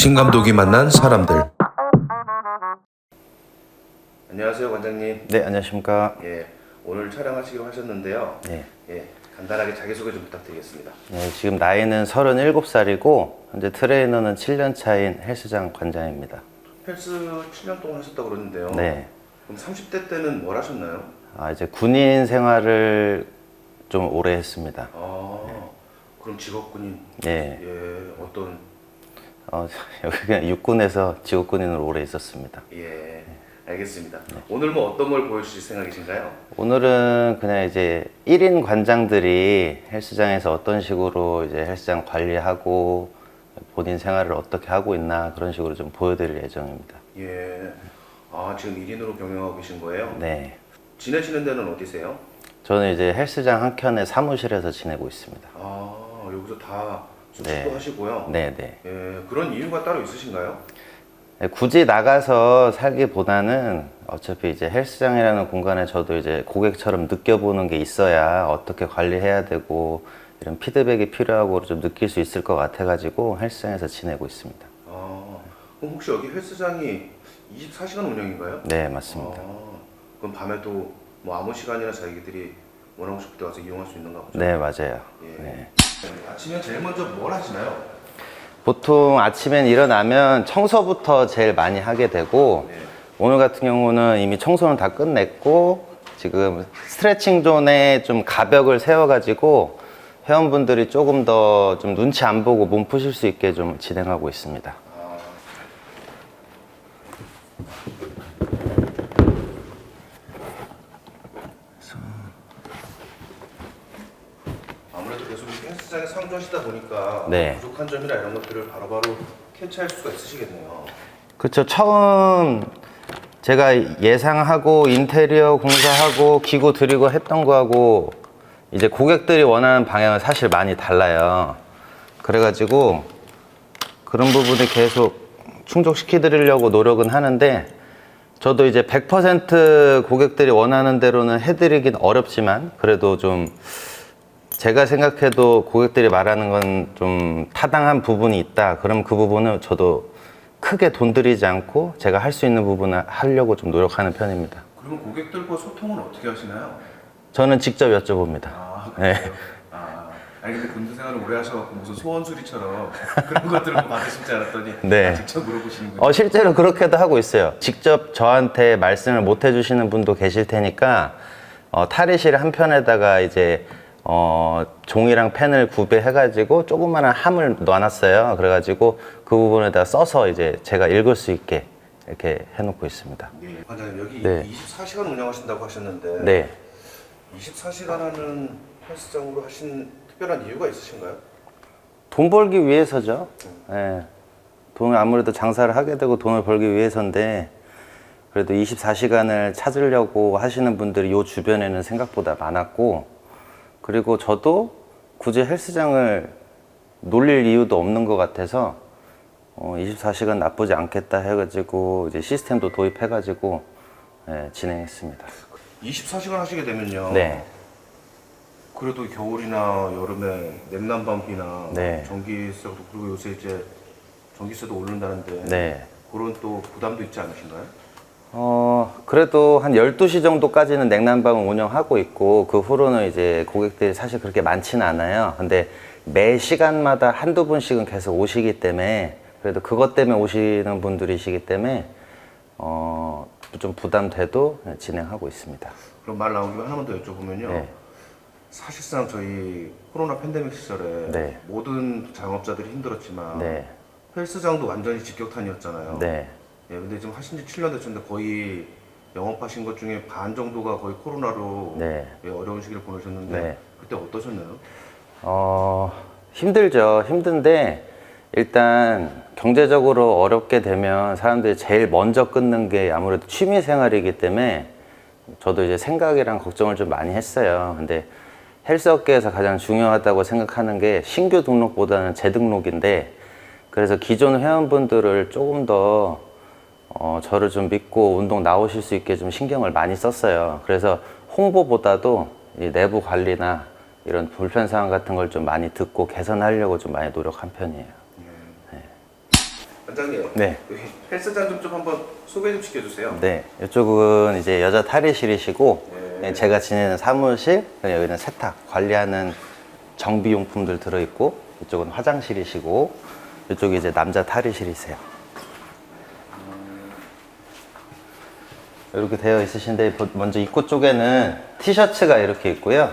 신 감독이 만난 사람들. 안녕하세요, 관장님. 네, 안녕하십니까. 예, 오늘 촬영하시기로 하셨는데요. 네. 예, 간단하게 자기소개 좀 부탁드리겠습니다. 네, 지금 나이는 37살이고 현재 트레이너는 7년 차인 헬스장 관장입니다. 헬스 7년 동안 하셨다고 그러는데요. 네. 그럼 30대 때는 뭘 하셨나요? 이제 군인 생활을 좀 오래 했습니다. 그럼 직업군인. 네. 예, 어떤. 여기 그냥 육군에서 직업군인으로 오래 있었습니다. 예, 알겠습니다. 오늘 뭐 어떤 걸 보여주실 생각이신가요? 오늘은 그냥 이제 1인 관장들이 헬스장에서 어떤 식으로 이제 헬스장 관리하고 본인 생활을 어떻게 하고 있나 그런 식으로 좀 보여드릴 예정입니다. 예, 지금 1인으로 경영하고 계신 거예요? 네. 지내시는 데는 어디세요? 저는 이제 헬스장 한켠에 사무실에서 지내고 있습니다. 여기서 다 수술도 네. 하시고요. 네네. 예, 그런 이유가 따로 있으신가요? 네, 굳이 나가서 살기보다는 어차피 이제 헬스장이라는 공간에 저도 이제 고객처럼 느껴보는 게 있어야 어떻게 관리해야 되고 이런 피드백이 필요하고 좀 느낄 수 있을 것 같아가지고 헬스장에서 지내고 있습니다. 그럼 혹시 여기 헬스장이 24시간 운영인가요? 네, 맞습니다. 그럼 밤에도 뭐 아무 시간이나 자기들이 원하고 싶을 때 와서 이용할 수 있는가 보죠? 네, 맞아요. 예. 네. 아침에 제일 먼저 뭘 하시나요? 보통 아침엔 일어나면 청소부터 제일 많이 하게 되고 네. 오늘 같은 경우는 이미 청소는 다 끝냈고 지금 스트레칭 존에 좀 가벽을 세워가지고 회원분들이 조금 더 좀 눈치 안 보고 몸 푸실 수 있게 좀 진행하고 있습니다. 아무래도 계속 이렇게 헬스장에 상주하시다 보니까 네. 부족한 점이나 이런 것들을 바로바로 캐치할 수가 있으시겠네요. 그렇죠. 처음 제가 예상하고 인테리어 공사하고 기구 드리고 했던 거하고 이제 고객들이 원하는 방향은 사실 많이 달라요. 그래가지고 그런 부분을 계속 충족시켜 드리려고 노력은 하는데 저도 이제 100% 고객들이 원하는 대로는 해드리긴 어렵지만 그래도 좀 제가 생각해도 고객들이 말하는 건 좀 타당한 부분이 있다. 그럼 그 부분은 저도 크게 돈 들이지 않고 제가 할 수 있는 부분을 하려고 좀 노력하는 편입니다. 그러면 고객들과 소통은 어떻게 하시나요? 저는 직접 여쭤봅니다. 그래요? 네. 아니 근데 군대 생활을 오래 하셔갖고 무슨 소원수리처럼 그런 것들을 받으시지 않았더니 네. 직접 물어보시는군요. 실제로 그렇게도 하고 있어요. 직접 저한테 말씀을 못 해주시는 분도 계실 테니까 탈의실 한편에다가 이제 종이랑 펜을 구비해가지고 조그마한 함을 놔놨어요. 그래가지고 그 부분에다 써서 이제 제가 읽을 수 있게 이렇게 해놓고 있습니다. 네. 관장님 여기 네. 24시간 운영하신다고 하셨는데 네. 24시간 하는 헬스장으로 하신 특별한 이유가 있으신가요? 돈 벌기 위해서죠. 네. 돈을 아무래도 장사를 하게 되고 돈을 벌기 위해서인데 그래도 24시간을 찾으려고 하시는 분들이 요 주변에는 생각보다 많았고 그리고 저도 굳이 헬스장을 놀릴 이유도 없는 것 같아서 24시간 나쁘지 않겠다 해가지고 이제 시스템도 도입해가지고 진행했습니다. 24시간 하시게 되면요. 네. 그래도 겨울이나 여름에 냉난방비나 네. 전기세도 그리고 요새 이제 전기세도 오른다는데 네. 그런 또 부담도 있지 않으신가요? 그래도 한 12시 정도까지는 냉난방을 운영하고 있고 그 후로는 이제 고객들이 사실 그렇게 많지는 않아요. 근데 매 시간마다 한두 분씩은 계속 오시기 때문에 그래도 그것 때문에 오시는 분들이시기 때문에 좀 부담돼도 진행하고 있습니다. 그럼 말 나온 김에 하나만 더 여쭤보면요. 네. 사실상 저희 코로나 팬데믹 시절에 네. 모든 자영업자들이 힘들었지만 네. 헬스장도 완전히 직격탄이었잖아요. 네. 예, 근데 지금 하신 지 7년 됐는데 거의 영업하신 것 중에 반 정도가 거의 코로나로 네. 예, 어려운 시기를 보내셨는데 네. 그때 어떠셨나요? 힘들죠. 힘든데 일단 경제적으로 어렵게 되면 사람들이 제일 먼저 끊는 게 아무래도 취미 생활이기 때문에 저도 이제 생각이랑 걱정을 좀 많이 했어요. 근데 헬스업계에서 가장 중요하다고 생각하는 게 신규 등록보다는 재등록인데 그래서 기존 회원분들을 조금 더 저를 좀 믿고 운동 나오실 수 있게 좀 신경을 많이 썼어요. 그래서 홍보보다도 이 내부 관리나 이런 불편사항 같은 걸 좀 많이 듣고 개선하려고 좀 많이 노력한 편이에요. 원장님, 네. 여기 헬스장 좀 한번 소개 좀 시켜주세요. 네, 이쪽은 이제 여자 탈의실이시고 네. 제가 지내는 사무실, 그리고 여기는 세탁 관리하는 정비용품들 들어있고 이쪽은 화장실이시고 이쪽이 이제 남자 탈의실이세요. 이렇게 되어 있으신데 먼저 입구 쪽에는 티셔츠가 이렇게 있고요.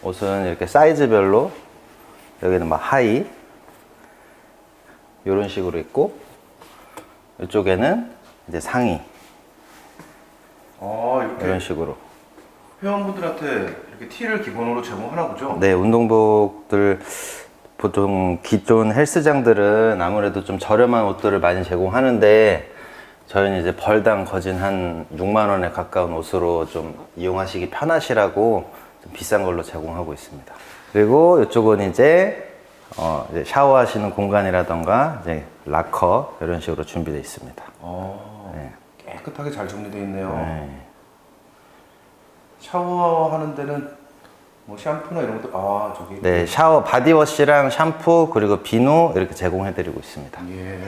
옷은 이렇게 사이즈별로 여기는 막 하의 이런 식으로 있고 이쪽에는 이제 상의 이렇게 이런 식으로. 회원분들한테 이렇게 티를 기본으로 제공하나 보죠? 네, 운동복들 보통 기존 헬스장들은 아무래도 좀 저렴한 옷들을 많이 제공하는데 저희는 이제 벌당 거진 한 6만 원에 가까운 옷으로 좀 이용하시기 편하시라고 좀 비싼 걸로 제공하고 있습니다. 그리고 이쪽은 이제 이제 샤워하시는 공간이라던가 이제 락커 이런 식으로 준비되어 있습니다. 네. 깨끗하게 잘 정리되어 있네요. 네. 샤워하는 데는 뭐 샴푸나 이런 것도 저기 네, 샤워 바디워시랑 샴푸 그리고 비누 이렇게 제공해드리고 있습니다. 예.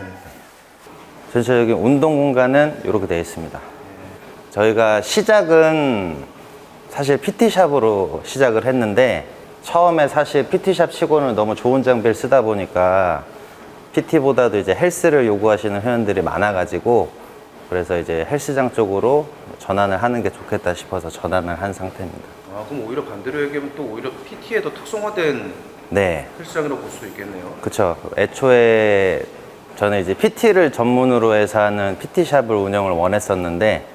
전체적인 운동 공간은 이렇게 되어 있습니다. 저희가 시작은 사실 PT샵으로 시작을 했는데 처음에 사실 PT샵 치고는 너무 좋은 장비를 쓰다 보니까 PT보다도 이제 헬스를 요구하시는 회원들이 많아가지고 그래서 이제 헬스장 쪽으로 전환을 하는 게 좋겠다 싶어서 전환을 한 상태입니다. 그럼 오히려 반대로 얘기하면 또 오히려 PT에 더 특성화된 네, 헬스장이라고 볼 수도 있겠네요. 그쵸. 애초에 저는 이제 PT를 전문으로 해서 하는 PT샵을 운영을 원했었는데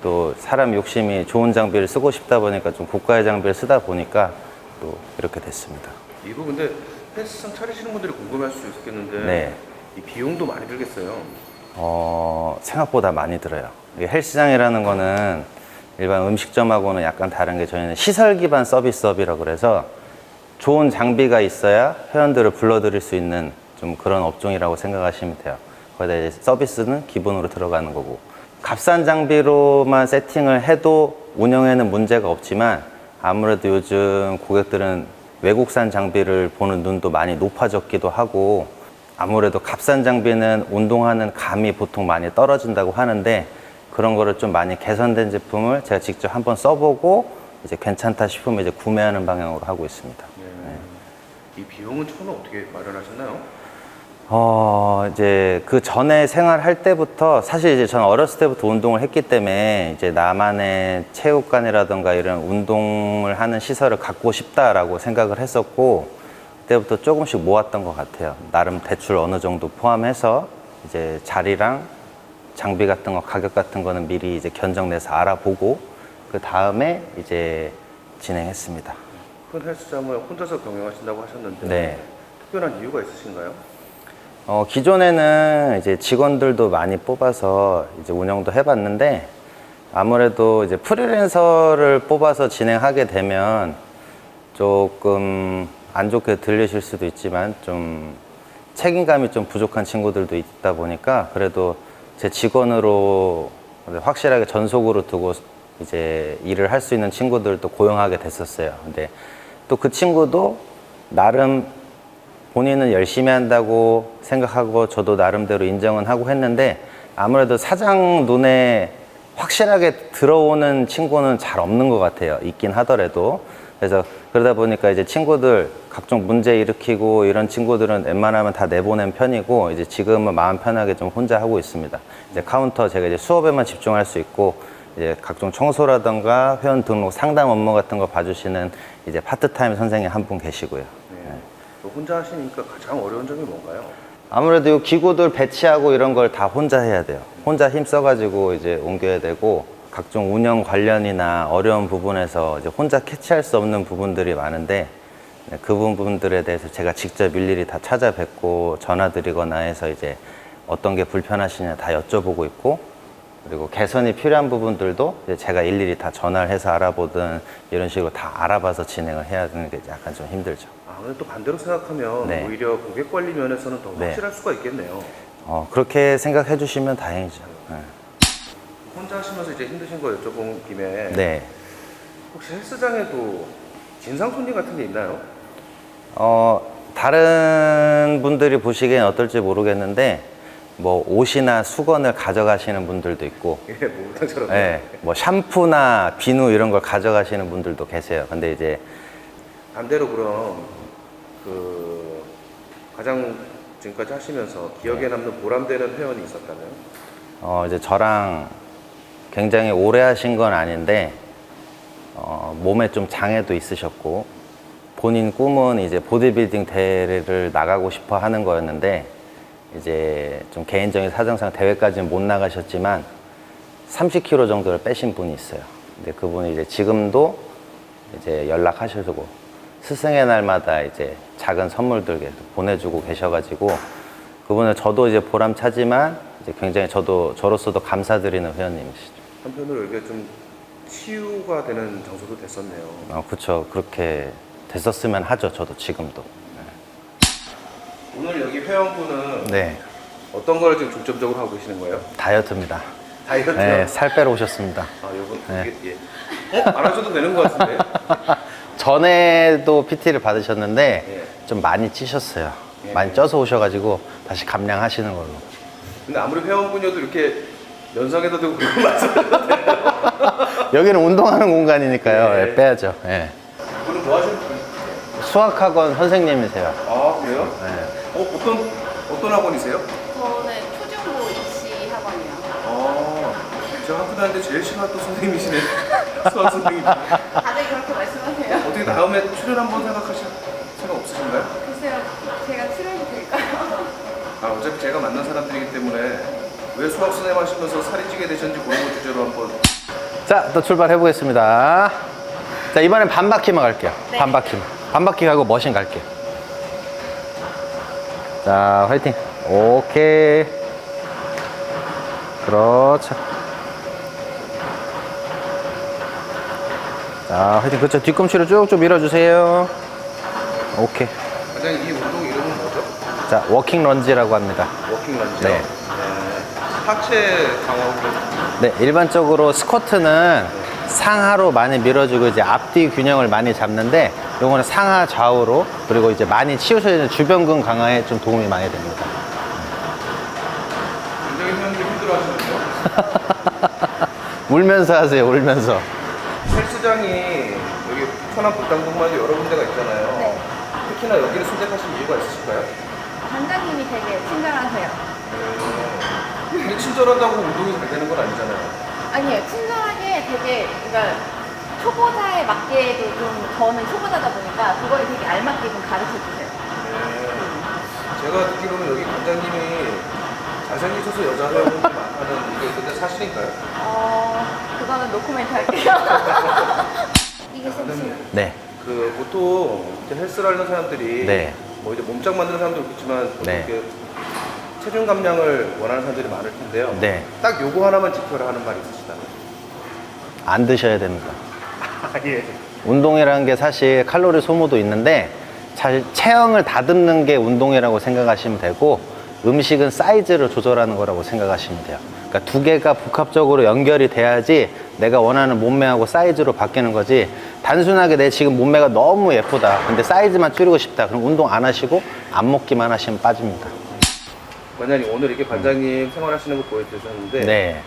또 사람 욕심이 좋은 장비를 쓰고 싶다 보니까 좀 고가의 장비를 쓰다 보니까 또 이렇게 됐습니다. 이거 근데 헬스장 차리시는 분들이 궁금해할 수 있겠는데 네. 이 비용도 많이 들겠어요. 생각보다 많이 들어요. 이게 헬스장이라는 거는 일반 음식점하고는 약간 다른 게 저희는 시설 기반 서비스업이라고 그래서 좋은 장비가 있어야 회원들을 불러들일 수 있는 좀 그런 업종이라고 생각하시면 돼요. 거기다 이제 서비스는 기본으로 들어가는 거고 값싼 장비로만 세팅을 해도 운영에는 문제가 없지만 아무래도 요즘 고객들은 외국산 장비를 보는 눈도 많이 높아졌기도 하고 아무래도 값싼 장비는 운동하는 감이 보통 많이 떨어진다고 하는데 그런 거를 좀 많이 개선된 제품을 제가 직접 한번 써보고 이제 괜찮다 싶으면 이제 구매하는 방향으로 하고 있습니다. 이 비용은 처음에 어떻게 마련하셨나요? 이제 그 전에 생활할 때부터 사실 이제 저는 어렸을 때부터 운동을 했기 때문에 이제 나만의 체육관이라든가 이런 운동을 하는 시설을 갖고 싶다라고 생각을 했었고 그때부터 조금씩 모았던 것 같아요. 나름 대출 어느 정도 포함해서 이제 자리랑 장비 같은 거 가격 같은 거는 미리 이제 견적내서 알아보고 그 다음에 이제 진행했습니다. 큰 헬스장을 혼자서 경영하신다고 하셨는데 네. 특별한 이유가 있으신가요? 기존에는 이제 직원들도 많이 뽑아서 이제 운영도 해봤는데 아무래도 이제 프리랜서를 뽑아서 진행하게 되면 조금 안 좋게 들리실 수도 있지만 좀 책임감이 좀 부족한 친구들도 있다 보니까 그래도 제 직원으로 확실하게 전속으로 두고 이제 일을 할 수 있는 친구들도 고용하게 됐었어요. 근데 또 그 친구도 나름 본인은 열심히 한다고 생각하고 저도 나름대로 인정은 하고 했는데 아무래도 사장 눈에 확실하게 들어오는 친구는 잘 없는 것 같아요. 있긴 하더라도. 그래서 그러다 보니까 이제 친구들 각종 문제 일으키고 이런 친구들은 웬만하면 다 내보낸 편이고 이제 지금은 마음 편하게 좀 혼자 하고 있습니다. 이제 카운터 제가 이제 수업에만 집중할 수 있고 이제 각종 청소라든가 회원 등록 상담 업무 같은 거 봐주시는 이제 파트타임 선생님 한 분 계시고요. 또 혼자 하시니까 가장 어려운 점이 뭔가요? 아무래도 이 기구들 배치하고 이런 걸 다 혼자 해야 돼요. 혼자 힘써가지고 이제 옮겨야 되고 각종 운영 관련이나 어려운 부분에서 이제 혼자 캐치할 수 없는 부분들이 많은데 그 부분들에 대해서 제가 직접 일일이 다 찾아뵙고 전화드리거나 해서 이제 어떤 게 불편하시냐 다 여쭤보고 있고 그리고 개선이 필요한 부분들도 이제 제가 일일이 다 전화를 해서 알아보든 이런 식으로 다 알아봐서 진행을 해야 되는 게 약간 좀 힘들죠. 근데 또 반대로 생각하면 네. 오히려 고객 관리 면에서는 더 네. 확실할 수가 있겠네요. 그렇게 생각해 주시면 다행이죠. 네. 혼자 하시면서 이제 힘드신 거 여쭤본 김에 네. 혹시 헬스장에도 진상 손님 같은 게 있나요? 다른 분들이 보시기엔 어떨지 모르겠는데 뭐 옷이나 수건을 가져가시는 분들도 있고, 예, 목욕탕처럼. 예, 뭐 샴푸나 비누 이런 걸 가져가시는 분들도 계세요. 근데 이제 반대로 그럼 그 가장 지금까지 하시면서 기억에 남는 보람되는 회원이 있었다면? 이제 저랑 굉장히 오래 하신 건 아닌데, 몸에 좀 장애도 있으셨고, 본인 꿈은 이제 보디빌딩 대회를 나가고 싶어 하는 거였는데, 이제 좀 개인적인 사정상 대회까지는 못 나가셨지만, 30kg 정도를 빼신 분이 있어요. 근데 그분이 이제 지금도 이제 연락하셔서 스승의 날마다 이제 작은 선물들 계속 보내주고 계셔가지고, 그분은 저도 이제 보람차지만, 이제 굉장히 저로서도 감사드리는 회원님이시죠. 한편으로 이게 좀 치유가 되는 장소도 됐었네요. 그쵸. 그렇게 됐었으면 하죠. 저도 지금도. 오늘 여기 회원분은 네. 어떤 걸 지금 중점적으로 하고 계시는 거예요? 다이어트입니다. 다이어트요? 네, 살 빼러 오셨습니다. 아, 요건 네. 이게 안 하셔도 되는 것 같은데. 전에도 PT를 받으셨는데 예. 좀 많이 찌셨어요. 예. 많이 쪄서 오셔가지고 다시 감량하시는 걸로. 근데 아무리 회원분이어도 이렇게 면상에도 대고 그런 말씀. 여기는 운동하는 공간이니까요. 예. 예, 빼야죠. 예. 오늘 뭐 하시는 분이세요? 수학학원 선생님이세요. 아, 그래요? 예. 어떤 학원이세요? 저는 초중고 입시 학원이요. 제가 학교 다닐 때 제일 싫어했던 선생님이시네. 수학 선생님. 다들 그렇게 말씀하세요. 어떻게 다음에 출연 한번 생각하실 생각 없으신가요? 글쎄요, 제가 출연이 될까요? 아, 어차피 제가 만난 사람들이기 때문에 왜 수학 선생님 하시면서 살이 찌게 되셨는지 그런 거 주제로 한번. 자, 또 출발해 보겠습니다. 자, 이번엔 반바퀴만 갈게요. 네. 반바퀴만. 반바퀴 가고 머신 갈게요. 자, 화이팅. 오케이. 그렇죠. 자, 화이팅. 그렇죠. 뒤꿈치로 쭉쭉 밀어주세요. 오케이. 과장님, 이 운동 이름은 뭐죠? 자, 워킹 런지라고 합니다. 워킹 런지요? 네. 하체 강화고. 네, 일반적으로 스쿼트는 상하로 많이 밀어주고 이제 앞뒤 균형을 많이 잡는데, 요거는 상하 좌우로, 그리고 이제 많이 치우쳐야 되는 주변근 강화에 좀 도움이 많이 됩니다. 굉장히 회원님 힘들어하시는데요? 울면서 하세요, 울면서. 헬스장이 여기 천안 북당동마에도 여러 군데가 있잖아요. 네. 특히나 여기를 선택하신 이유가 있으실까요? 관장님이 되게 친절하세요. 근데 친절하다고 운동이 잘 되는 건 아니잖아요. 아니에요, 친절하게 되게, 그러니까 초보자에 맞게도 좀, 저는 초보자다 보니까 그거를 되게 알맞게 좀 가르쳐 주세요. 제가 듣기로는 여기 관장님이 잘생기셔서 여자 회원분이 많다는 이게 근데 사실인가요? 그거는 노코멘트 할게요. 이게 섹시. 네. 그 보통 이제 헬스를 하는 사람들이 네. 뭐 이제 몸짱 만드는 사람도 있겠지만 보통 네. 이렇게 체중 감량을 원하는 사람들이 많을 텐데요. 네. 딱 요거 하나만 지켜라 하는 말이 있으시다면? 안 드셔야 됩니다. 예. 운동이라는 게 사실 칼로리 소모도 있는데, 사실 체형을 다듬는 게 운동이라고 생각하시면 되고, 음식은 사이즈를 조절하는 거라고 생각하시면 돼요. 그러니까 두 개가 복합적으로 연결이 돼야지 내가 원하는 몸매하고 사이즈로 바뀌는 거지, 단순하게 내 지금 몸매가 너무 예쁘다, 근데 사이즈만 줄이고 싶다, 그럼 운동 안 하시고 안 먹기만 하시면 빠집니다. 관장님 오늘 이렇게 관장님 생활하시는 거 보여주셨는데 네.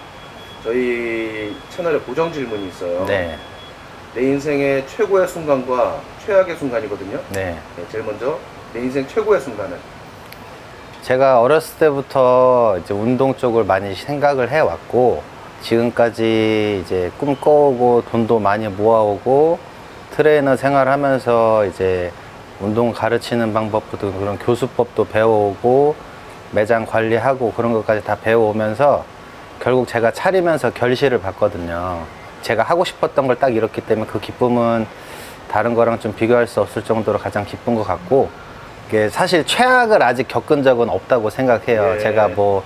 저희 채널에 고정 질문이 있어요. 네. 내 인생의 최고의 순간과 최악의 순간이거든요. 네. 네, 제일 먼저 내 인생 최고의 순간은? 제가 어렸을 때부터 이제 운동 쪽을 많이 생각을 해왔고, 지금까지 이제 꿈꿔오고 돈도 많이 모아오고 트레이너 생활하면서 이제 운동 가르치는 방법부터 그런 교수법도 배워오고 매장 관리하고 그런 것까지 다 배워오면서 결국 제가 차리면서 결실을 봤거든요. 제가 하고 싶었던 걸 딱 이뤘기 때문에 그 기쁨은 다른 거랑 좀 비교할 수 없을 정도로 가장 기쁜 것 같고, 이게 사실 최악을 아직 겪은 적은 없다고 생각해요. 예. 제가 뭐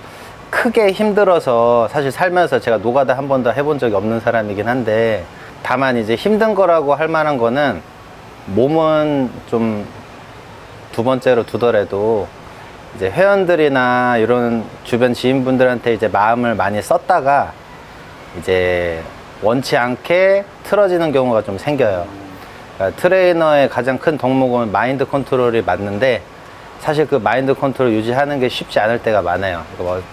크게 힘들어서 사실 살면서 제가 노가다 한 번도 해본 적이 없는 사람이긴 한데, 다만 이제 힘든 거라고 할 만한 거는 몸은 좀 두 번째로 두더라도 이제 회원들이나 이런 주변 지인분들한테 이제 마음을 많이 썼다가 이제 원치 않게 틀어지는 경우가 좀 생겨요. 그러니까 트레이너의 가장 큰 덕목은 마인드 컨트롤이 맞는데, 사실 그 마인드 컨트롤 유지하는 게 쉽지 않을 때가 많아요. 그러니까 뭐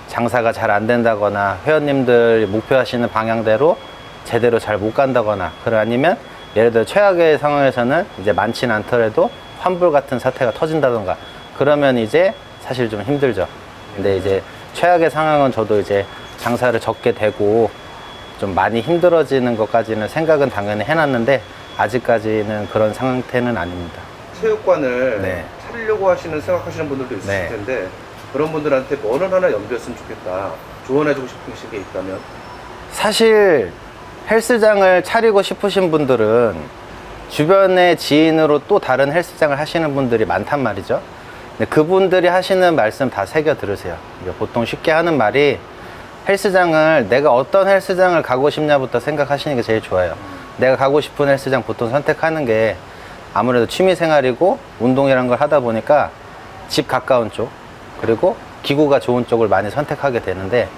장사가 잘 안 된다거나 회원님들 목표하시는 방향대로 제대로 잘 못 간다거나, 아니면 예를 들어 최악의 상황에서는 이제 많지는 않더라도 환불 같은 사태가 터진다던가, 그러면 이제 사실 좀 힘들죠. 근데 이제 최악의 상황은 저도 이제 장사를 적게 되고 좀 많이 힘들어지는 것까지는 생각은 당연히 해놨는데 아직까지는 그런 상태는 아닙니다. 체육관을 네. 차리려고 생각하시는 분들도 있을 네. 텐데 그런 분들한테 뭐를 하나 염두했으면 좋겠다, 조언해주고 싶은 게 있다면? 사실 헬스장을 차리고 싶으신 분들은 주변의 지인으로 또 다른 헬스장을 하시는 분들이 많단 말이죠. 근데 그분들이 하시는 말씀 다 새겨 들으세요. 보통 쉽게 하는 말이, 헬스장을 내가 어떤 헬스장을 가고 싶냐부터 생각하시는 게 제일 좋아요. 내가 가고 싶은 헬스장 보통 선택하는 게 아무래도 취미생활이고 운동이란 걸 하다 보니까 집 가까운 쪽, 그리고 기구가 좋은 쪽을 많이 선택하게 되는데,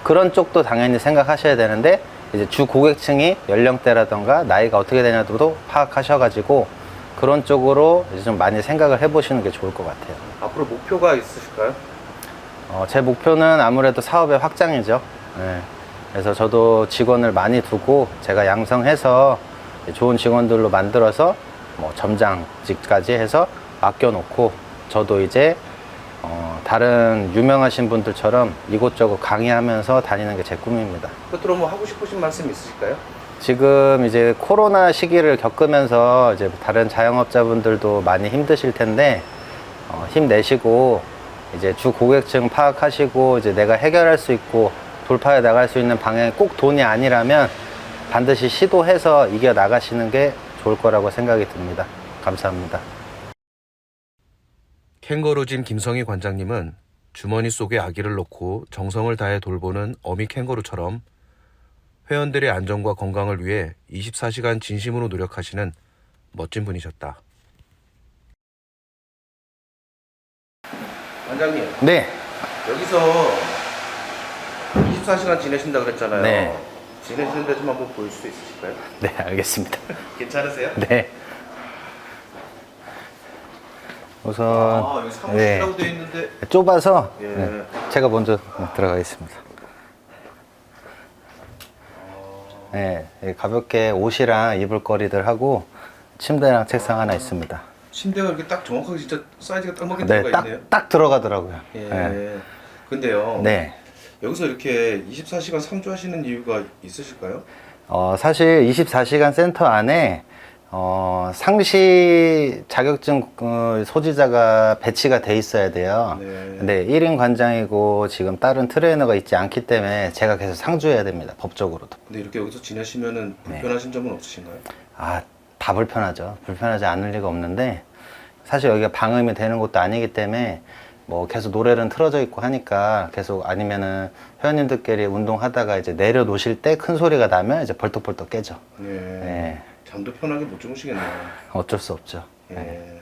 그런 쪽도 당연히 생각하셔야 되는데, 이제 주 고객층이 연령대라던가 나이가 어떻게 되냐도 파악하셔가지고 그런 쪽으로 이제 좀 많이 생각을 해보시는 게 좋을 것 같아요. 앞으로 목표가 있으실까요? 제 목표는 아무래도 사업의 확장이죠. 네. 그래서 저도 직원을 많이 두고 제가 양성해서 좋은 직원들로 만들어서 뭐 점장직까지 해서 맡겨놓고, 저도 이제 다른 유명하신 분들처럼 이곳저곳 강의하면서 다니는 게 제 꿈입니다. 끝으로 뭐 하고 싶으신 말씀 있으실까요? 지금 이제 코로나 시기를 겪으면서 이제 다른 자영업자분들도 많이 힘드실 텐데, 힘내시고 이제 주 고객층 파악하시고 이제 내가 해결할 수 있고 돌파해 나갈 수 있는 방향이 꼭 돈이 아니라면 반드시 시도해서 이겨 나가시는 게 좋을 거라고 생각이 듭니다. 감사합니다. 캥거루진 김성희 관장님은 주머니 속에 아기를 넣고 정성을 다해 돌보는 어미 캥거루처럼 회원들의 안전과 건강을 위해 24시간 진심으로 노력하시는 멋진 분이셨다. 관장님, 네. 여기서 24시간 지내신다 그랬잖아요. 네. 지내시는데 좀 한번 보일 수 있으실까요? 네, 알겠습니다. 괜찮으세요? 네. 우선 여기 사무실이라고 되어 있는데. 좁아서 예. 네, 제가 먼저 들어가겠습니다. 네, 가볍게 옷이랑 입을 거리들 하고 침대랑 책상 하나 있습니다. 침대가 이렇게 딱 정확하게 진짜 사이즈가 딱 맞게 네, 들어가 있네요. 딱 들어가더라고요. 예. 네. 근데요. 네. 여기서 이렇게 24시간 상주하시는 이유가 있으실까요? 사실 24시간 센터 안에 상시 자격증 소지자가 배치가 돼 있어야 돼요. 네. 근데 1인 관장이고 지금 다른 트레이너가 있지 않기 때문에 제가 계속 상주해야 됩니다. 법적으로도. 근데 이렇게 여기서 지내시면은 불편하신 점은 없으신가요? 다 불편하죠. 불편하지 않을 리가 없는데, 사실 여기가 방음이 되는 곳도 아니기 때문에 뭐 계속 노래는 틀어져 있고 하니까, 계속 아니면은 회원님들끼리 운동하다가 이제 내려놓으실 때 큰 소리가 나면 이제 벌떡벌떡 깨죠. 네. 네. 잠도 편하게 못 주무시겠네요. 어쩔 수 없죠. 예. 네.